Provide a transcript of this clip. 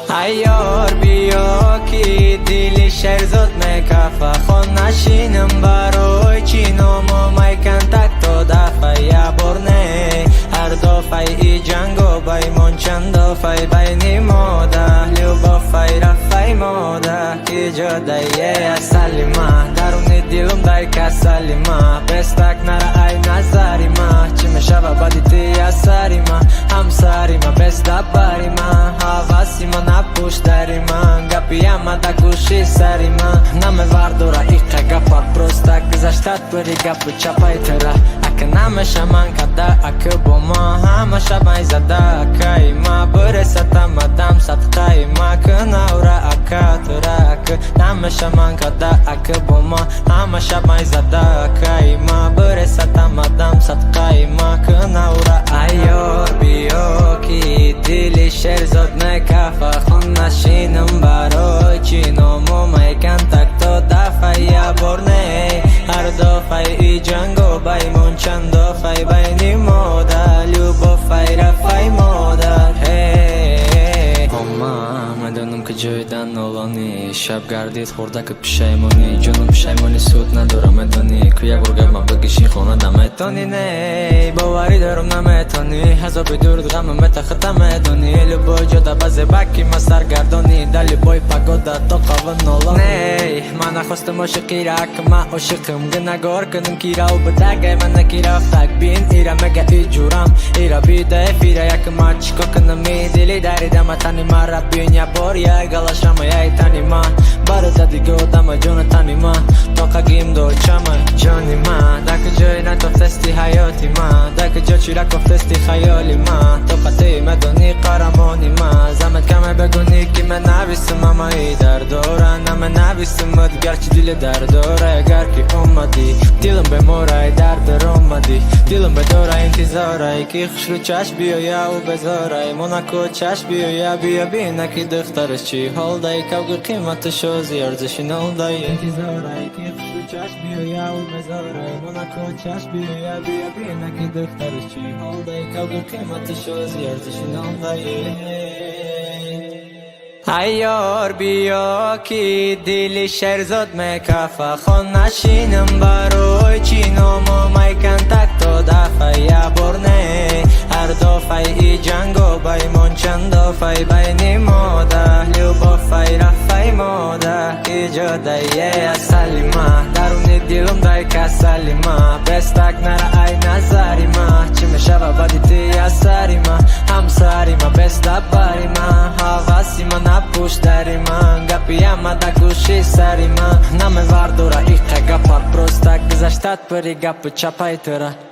عیار بیا که دل شهر زد میکفه خون نشینم برای چینم و میکن تک تو دفعه یا برنه هر دفعه ای جنگو بایمون چند دفعه بین ماده любовь رفعه ماده ایجاده سلیمه درون دلم دای کسلیمه بستک نره ای نظری ما چی میشه و بدی تی اثری ما همسری ما بست دبری ما حواسی ما نپوش داری ما گپیم دا گوشی سری ما نمه وردورا ایقه گپا پروستا گذشتت بری گپ چپای تره اکه نمیشه من کده اکه با ما همه شبای زده اکه ما برستم دم صدقه ما که نوره اکه تره اکه نمیشه من کده اکه با ما همه شبای زده اکه ما برستم دم صدقه ما که نوره عیار بیا که دل شهر زد میکفه خون نشینم برای چینم و میکن تک تو دفعه یا برنه هر دفعه ای جنگو بایمون چند دفعه بین مادر любовь رفعه مادر میدونم که جایدن نولانی شب گردید خورده که پشیمانی جونم پشیمانی سود ندارم میدونی که یک برگه ما بگیشین خونه نمیتونی نه باوری دارم نمیتونی حضابی درد غم متخطه میدونی لبای جاده بزه بکی ما سرگردانی دلی بای پگوده تا قوان نولانی نه من نخواستم عاشقی را که من عاشقم گنگار کنم کی را و بدگه من نکی رفتک بین ایرا مگه ای جورم ایرا بیده فیره یک ما چیکا کنم می دلی داری دم تنی ما را بین یا باریا گلاشم یای تنی ما برده دیگه دم جون تنی ما تا قگیم دو چم جانی ما دک جای نتفتستی حیاتی ما دک جا چی را کفتستی خیالی ما تو قطعی مدونی قرمانی ما زمت کمه بگونی که من نویسم اما ای در دوره نمه نویسم مد گرچی دل در دوره اگر که اومدی دلم به مورای در در اومدی دلم به دوره انتظاره که خوش رو چشم بیایا و بذاره منکو چشم بیایا بیا بینه که دخترش چی حال دایی که قیمتش و زیارزش نال دایی انتظاره که خوش رو چشم بیایا و بذاره منکو چشم بیایا بیا بینه که دخترش چی حال دایی که قیمتش و زیارزش نال دایی عیار بیا که دل شهر زد میکفه خون نشینم برای چینم و میکن تک تو دفعه یا برنه هر دفعه ای جنگو بایمون چند دفعه بین ماده любовь رفعه ماده ایجاده سلیمه درون دلم دای کسلیمه بستک نره ای نظری ما چی میشه و بدی تی اثری ما همسری ما بست دبری ما حواسی ما نپوش داری من گپیم دا گوشی سری من نمه وردورا ایقه گپا پروستا گذشتت بری گپ چپای تره